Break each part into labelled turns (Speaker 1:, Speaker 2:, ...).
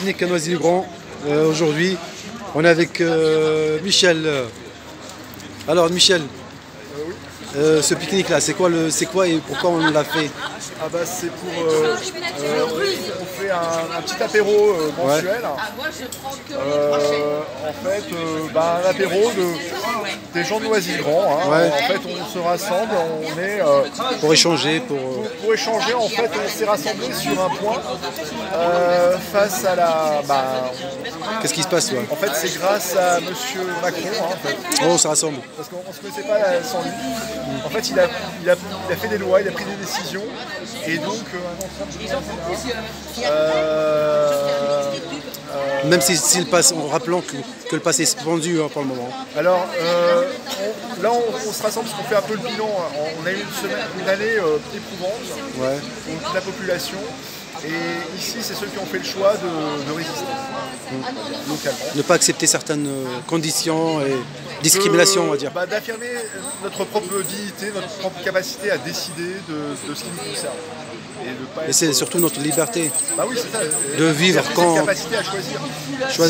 Speaker 1: pique-nique à Noisy-le-Grand. Aujourd'hui, on est avec Michel. Alors Michel,
Speaker 2: Oui.
Speaker 1: ce pique-nique-là, c'est quoi et pourquoi on l'a fait?
Speaker 2: Ah bah c'est pour on fait un petit apéro mensuel. En fait, un apéro des gens de Noisy-le-Grand. Hein.
Speaker 1: Ouais.
Speaker 2: En fait, on se rassemble, on est
Speaker 1: Pour échanger,
Speaker 2: pour échanger. En fait, on s'est rassemblés sur un point face à la.
Speaker 1: Qu'est-ce qui se passe là?
Speaker 2: En fait, c'est grâce à Monsieur Macron. Hein, en fait.
Speaker 1: Oh, on se rassemble.
Speaker 2: Parce qu'on ne se connaissait pas sans lui. En fait, il a fait des lois, il a pris des décisions. Et donc,
Speaker 1: Même si le passe, en rappelant que le pass est suspendu hein, pour le moment.
Speaker 2: alors, là, on se rassemble parce qu'on fait un peu le bilan. On a eu une année éprouvante
Speaker 1: Ouais.
Speaker 2: pour toute la population. Et ici, c'est ceux qui ont fait le choix de résister localement.
Speaker 1: Ne pas accepter certaines conditions et discriminations, on va dire.
Speaker 2: D'affirmer notre propre dignité, notre propre capacité à décider de ce qui nous concerne.
Speaker 1: Et c'est surtout notre liberté
Speaker 2: Bah oui, c'est ça.
Speaker 1: de vivre quand.
Speaker 2: Cette capacité à choisir.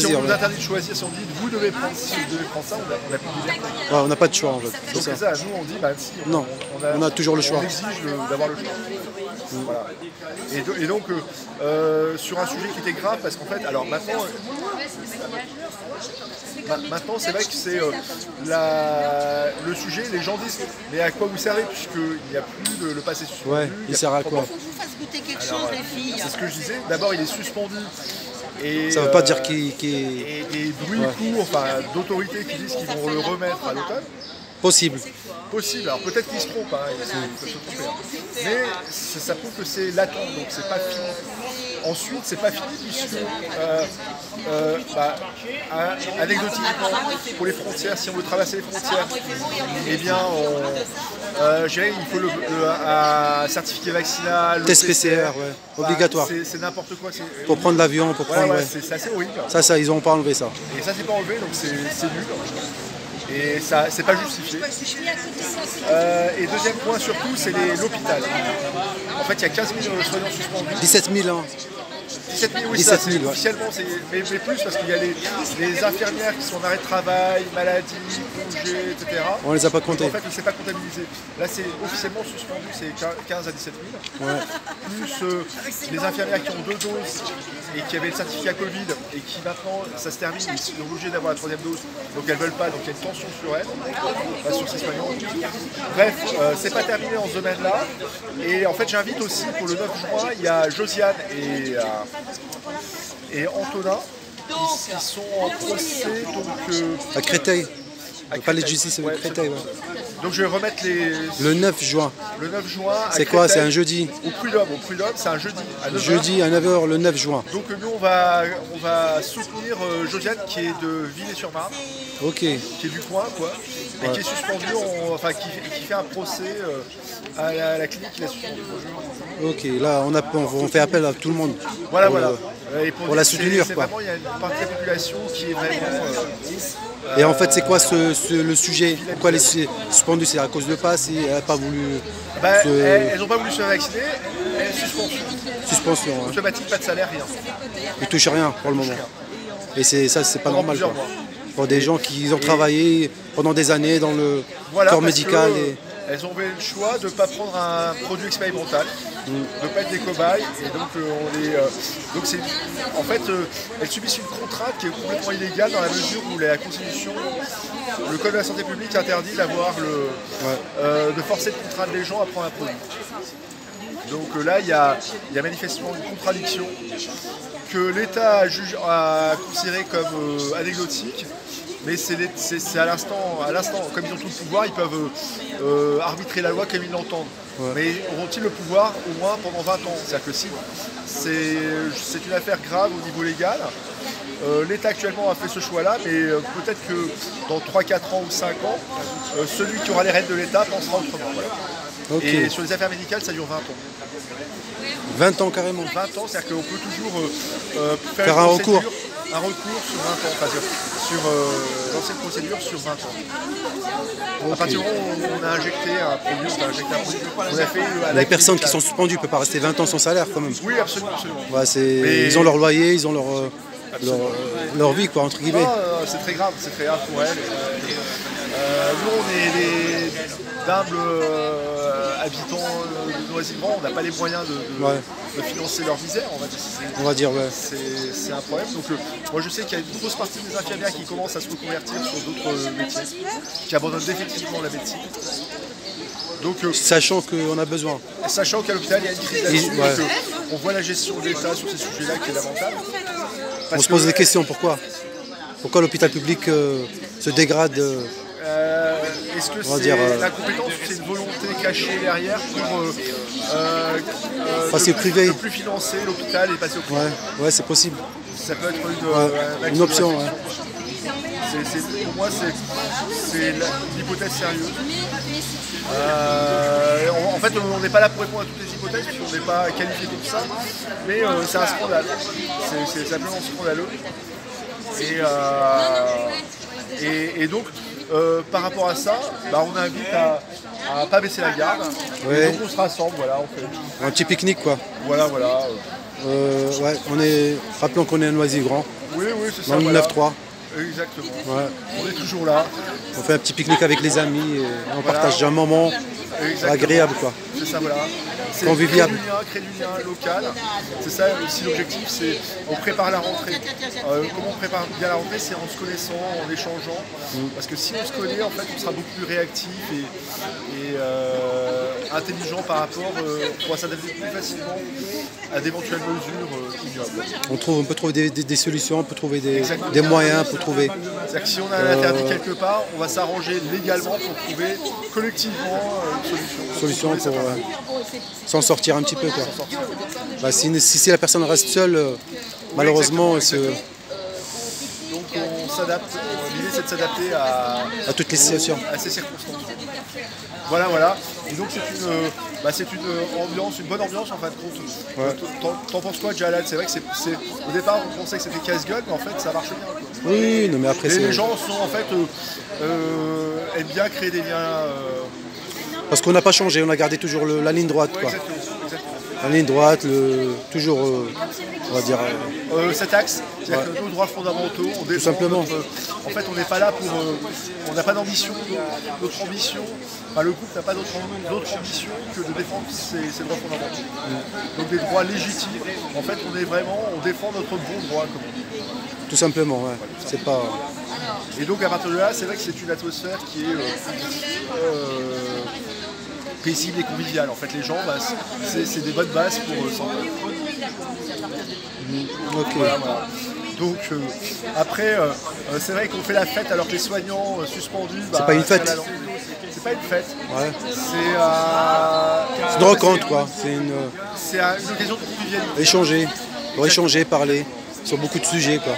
Speaker 2: Si on nous interdit de choisir, si on dit vous devez prendre ci, vous devez prendre ça, on n'a plus de liberté.
Speaker 1: Ouais, on n'a pas de choix en fait.
Speaker 2: Donc c'est ça, nous on dit si,
Speaker 1: Non, on a toujours le choix.
Speaker 2: On exige d'avoir le choix. Voilà. Et donc sur un sujet qui était grave, parce qu'en fait, alors maintenant c'est vrai que c'est le sujet, les gens disent mais à quoi vous servez puisqu'il n'y a plus le passé suspendu.
Speaker 1: Ouais, il sert à quoi?
Speaker 2: C'est ce que je disais, d'abord il est suspendu. Et,
Speaker 1: ça ne veut pas dire qu'il...
Speaker 2: Et des bruits courts, d'autorités qui disent qu'ils vont le remettre à l'automne.
Speaker 1: Possible.
Speaker 2: Possible, alors peut-être qu'ils se trompent, ils peuvent se tromper. Hein. Mais ça prouve que c'est latent, donc c'est pas fini. Ensuite, c'est pas fini puisque, anecdotiquement, pour les frontières, si on veut traverser les frontières, eh bien, il faut un certificat vaccinal,
Speaker 1: test PCR, ouais. Obligatoire.
Speaker 2: C'est n'importe quoi.
Speaker 1: Pour prendre l'avion, pour prendre... Ouais.
Speaker 2: C'est assez horrible.
Speaker 1: Ça, ils n'ont pas enlevé ça.
Speaker 2: Et ça, c'est pas enlevé, donc c'est nul. Et ça, c'est pas justifié. Et deuxième point surtout, c'est l'hôpital. En fait, il y a 15 000 soignants suspendus.
Speaker 1: 17 000 ans.
Speaker 2: 17 000, oui,
Speaker 1: 17
Speaker 2: ça,
Speaker 1: 000,
Speaker 2: officiellement, mais plus parce qu'il y a les infirmières qui sont en arrêt de travail, maladie, congés, etc.
Speaker 1: On les a pas comptés.
Speaker 2: En fait, c'est pas comptabilisé. Là, c'est officiellement suspendu, c'est 15 à 17 000. Ouais. Plus les infirmières qui ont 2 doses et qui avaient le certificat Covid et qui maintenant, ça se termine, ils sont obligés d'avoir la 3e dose, donc elles veulent pas, donc il y a une tension sur elles, sur ces soignants. Bref, c'est pas terminé en ce domaine-là. Et en fait, j'invite aussi pour le 9 juin, il y a Josiane et Antonin qui sont en procès
Speaker 1: à Créteil. Le palais de justice à Créteil. Ouais.
Speaker 2: Donc je vais remettre
Speaker 1: le 9 juin.
Speaker 2: Le 9 juin.
Speaker 1: C'est quoi? C'est un jeudi?
Speaker 2: Au Prud'homme, c'est un jeudi. À 9h.
Speaker 1: Jeudi à 9h le 9 juin.
Speaker 2: Donc nous on va soutenir Josiane qui est de Villers-sur-Marne.
Speaker 1: Ok.
Speaker 2: Qui est du coin quoi. Et qui est suspendu, qui fait un procès à la clinique qui l'a suspendu.
Speaker 1: Ok, là on fait appel à tout le monde.
Speaker 2: Voilà. Et
Speaker 1: pour la soutenir quoi.
Speaker 2: Vraiment, il y a une partie de la population qui est vraiment.
Speaker 1: Et en fait, c'est quoi le sujet? Pourquoi elle est suspendue? C'est à cause de passe et elle n'a pas voulu.
Speaker 2: Elles n'ont pas voulu se faire vacciner, elle est suspendue.
Speaker 1: Suspension.
Speaker 2: Automatique, pas de salaire, rien.
Speaker 1: Ils ne touchent rien pour le moment. Et ça, c'est pas normal. Quoi. Pour des gens qui ont travaillé pendant des années dans le corps médical.
Speaker 2: Elles ont fait le choix de ne pas prendre un produit expérimental, de ne pas être des cobayes. Et donc, en fait, elles subissent une contrainte qui est complètement illégale dans la mesure où la Constitution, le Code de la santé publique interdit de forcer de contraindre les gens à prendre un produit. Donc là, il y a manifestement une contradiction que l'État a considéré comme anecdotique. Mais c'est à l'instant, comme ils ont tout le pouvoir, ils peuvent arbitrer la loi comme ils l'entendent. Ouais. Mais auront-ils le pouvoir au moins pendant 20 ans? C'est-à-dire que si c'est une affaire grave au niveau légal, l'État actuellement a fait ce choix-là, mais peut-être que dans 3, 4 ans ou 5 ans, celui qui aura les rênes de l'État pensera autrement. Voilà. Okay. Et sur les affaires médicales, ça dure 20 ans.
Speaker 1: 20 ans carrément.
Speaker 2: 20 ans, c'est-à-dire qu'on peut toujours
Speaker 1: faire un recours.
Speaker 2: un recours sur 20 ans, enfin, sur l'ancienne procédure sur 20 ans. Okay. À partir du moment où on a injecté un produit, on a fait...
Speaker 1: Les personnes qui sont suspendues ne peuvent pas rester 20 ans sans salaire quand même.
Speaker 2: Oui, absolument.
Speaker 1: Ouais, ils ont leur loyer, ils ont leur vie, quoi, entre guillemets.
Speaker 2: C'est très grave pour elles. Nous, on est des d'humbles habitants de Noisy-le-Grand, on n'a pas les moyens de financer leur misère,
Speaker 1: on va dire. Ouais.
Speaker 2: C'est un problème. Donc, moi, je sais qu'il y a une grosse partie des infirmières qui commencent à se reconvertir sur d'autres métiers, qui abandonnent définitivement la médecine. Donc,
Speaker 1: sachant qu'on a besoin.
Speaker 2: Sachant qu'à l'hôpital, il y a une crise là-dessus. On voit la gestion de l'État sur ces sujets-là qui est lamentable.
Speaker 1: On se pose des questions, pourquoi l'hôpital public se dégrade
Speaker 2: Est-ce que c'est la compétence ou c'est une volonté cachée derrière pour
Speaker 1: passer au privé,
Speaker 2: ne plus financer l'hôpital et passer au privé?
Speaker 1: Ouais, c'est possible.
Speaker 2: Ça peut être
Speaker 1: une option. Ouais.
Speaker 2: Pour moi, c'est l'hypothèse sérieuse. En fait, on n'est pas là pour répondre à toutes les hypothèses, puisqu'on n'est pas qualifié comme ça, mais c'est un scandale. C'est simplement scandaleux. Et donc, par rapport à ça, on invite à ne pas baisser la garde. Ouais. Et donc on se rassemble, voilà, on fait
Speaker 1: un petit pique-nique, quoi.
Speaker 2: Voilà.
Speaker 1: Rappelons qu'on est à Noisy-le-Grand.
Speaker 2: Oui, c'est ça.
Speaker 1: Dans le 9-3.
Speaker 2: Exactement. Ouais. On est toujours là.
Speaker 1: On fait un petit pique-nique avec les amis et on partage un moment agréable, quoi.
Speaker 2: C'est ça, voilà.
Speaker 1: Convivial.
Speaker 2: Créer du lien local. C'est ça aussi l'objectif, c'est on prépare la rentrée. Comment on prépare bien la rentrée? C'est en se connaissant, en échangeant. Parce que si on se connaît, en fait, on sera beaucoup plus réactif et intelligent par rapport, on pourra s'adapter plus facilement à d'éventuelles mesures ignobles.
Speaker 1: On peut trouver des solutions, on peut trouver des moyens pour trouver.
Speaker 2: C'est-à-dire que si on a un interdit quelque part, on va s'arranger légalement pour trouver collectivement une
Speaker 1: solution pour s'en sortir un petit peu, quoi. Si la personne reste seule, malheureusement,
Speaker 2: donc on s'adapte. L'idée, c'est de s'adapter
Speaker 1: à toutes les situations,
Speaker 2: à ces circonstances. Voilà. Et donc c'est une ambiance, une bonne ambiance en fin de compte. Ouais. T'en penses quoi, Jalal? C'est vrai que au départ on pensait que c'était casse-gueule, mais en fait ça marche bien, quoi.
Speaker 1: Oui, non, mais après
Speaker 2: les gens sont en fait aiment bien créer des liens.
Speaker 1: Parce qu'on n'a pas changé, on a gardé toujours la ligne droite, quoi.
Speaker 2: Exactement.
Speaker 1: La ligne droite, toujours, on va dire...
Speaker 2: cet axe, c'est-à-dire que nos droits fondamentaux, on défend.
Speaker 1: Tout simplement.
Speaker 2: En fait, on n'est pas là pour... on n'a pas d'ambition. Notre ambition, le groupe n'a pas d'autre ambition que de défendre ses droits fondamentaux. Donc des droits légitimes. En fait, on défend notre bon droit, comme on dit.
Speaker 1: Tout simplement, ouais. C'est pas...
Speaker 2: Et donc, à partir de là, c'est vrai que c'est une atmosphère qui est... paisible et convivial. En fait, les gens, c'est des bonnes bases pour s'entendre.
Speaker 1: Okay.
Speaker 2: Voilà. Donc, après, c'est vrai qu'on fait la fête alors que les soignants suspendus...
Speaker 1: c'est pas une fête.
Speaker 2: C'est pas une fête.
Speaker 1: Ouais.
Speaker 2: C'est
Speaker 1: une rencontre, quoi. C'est une
Speaker 2: occasion de convivialité.
Speaker 1: Échanger, parler sur beaucoup de sujets, quoi.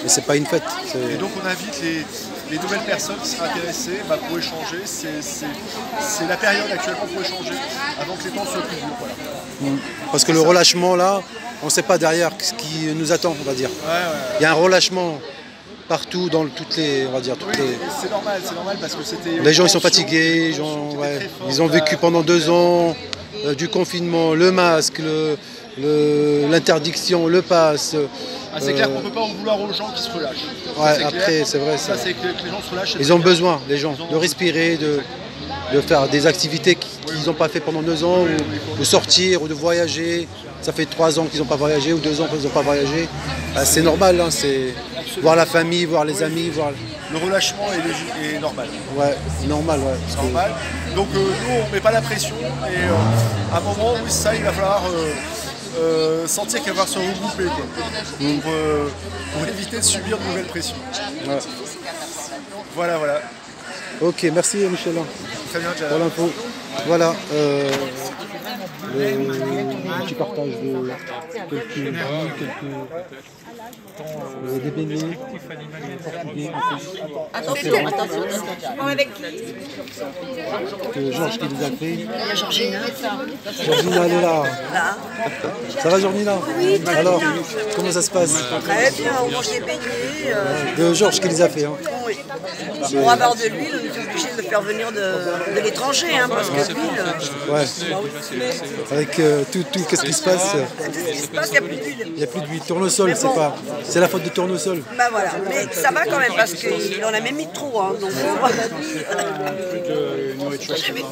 Speaker 1: Mais c'est pas une fête.
Speaker 2: Et donc on invite les nouvelles personnes qui seraient intéressées pour échanger. C'est la période actuellement pour échanger avant que les temps soient plus durs. Voilà.
Speaker 1: Parce que le relâchement là, on ne sait pas derrière ce qui nous attend, on va dire. Il y a un relâchement partout dans toutes les, on va dire,
Speaker 2: c'est normal parce que c'était...
Speaker 1: Les gens ils sont fatigués, ils ont vécu pendant 2 ans du confinement, le masque, l'interdiction, le pass.
Speaker 2: C'est clair qu'on ne peut pas en vouloir aux gens qui se relâchent.
Speaker 1: Après, c'est vrai.
Speaker 2: Ça, c'est que les gens se relâchent.
Speaker 1: Ils ont besoin, les gens, de respirer, de faire des activités qu'ils n'ont pas fait pendant 2 ans, ou de sortir, ou de voyager. Ça fait 3 ans qu'ils n'ont pas voyagé, ou 2 ans qu'ils n'ont pas voyagé. C'est normal, c'est voir la famille, voir les amis, voir...
Speaker 2: Le relâchement est normal.
Speaker 1: Ouais, normal, ouais.
Speaker 2: Normal. Donc nous, on ne met pas la pression, et à un moment, oui, ça, il va falloir... sentir qu'elle va se regrouper, quoi, pour éviter de subir de nouvelles pressions.
Speaker 1: Ouais.
Speaker 2: Voilà.
Speaker 1: Ok, merci Michel.
Speaker 2: Très bien,
Speaker 1: pour l'info. Voilà. un petit partage de quelques des beignets.
Speaker 3: Attention. Avec
Speaker 1: Georges qui les a fait.
Speaker 3: il y a Georgina.
Speaker 1: Georgina, elle est là. Ça va, Georgina?
Speaker 3: Oui, très
Speaker 1: Alors,
Speaker 3: bien.
Speaker 1: comment ça se passe?
Speaker 3: Très bien, on mange des beignets.
Speaker 1: De Georges qui les a fait. Hein.
Speaker 3: Oui. Pour avoir de l'huile, on est obligé de faire venir de l'étranger, hein, parce que l'huile.
Speaker 1: Ouais. Avec tout qu'est-ce qui se passe?
Speaker 3: Tout ce qui se passe, il n'y a plus d'huile.
Speaker 1: Il n'y a plus d'huile. Tournesol,
Speaker 3: Mais bon.
Speaker 1: c'est la faute de tournesol.
Speaker 3: Bah voilà, mais ça va quand même parce qu'on a même mis trop, hein, donc j'ai mis trop.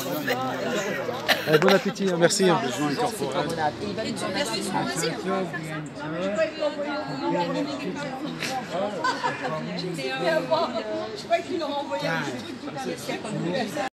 Speaker 1: Allez, bon appétit, hein, merci. Hein.
Speaker 4: Je crois qu'il leur a envoyé un truc tout à l'heure.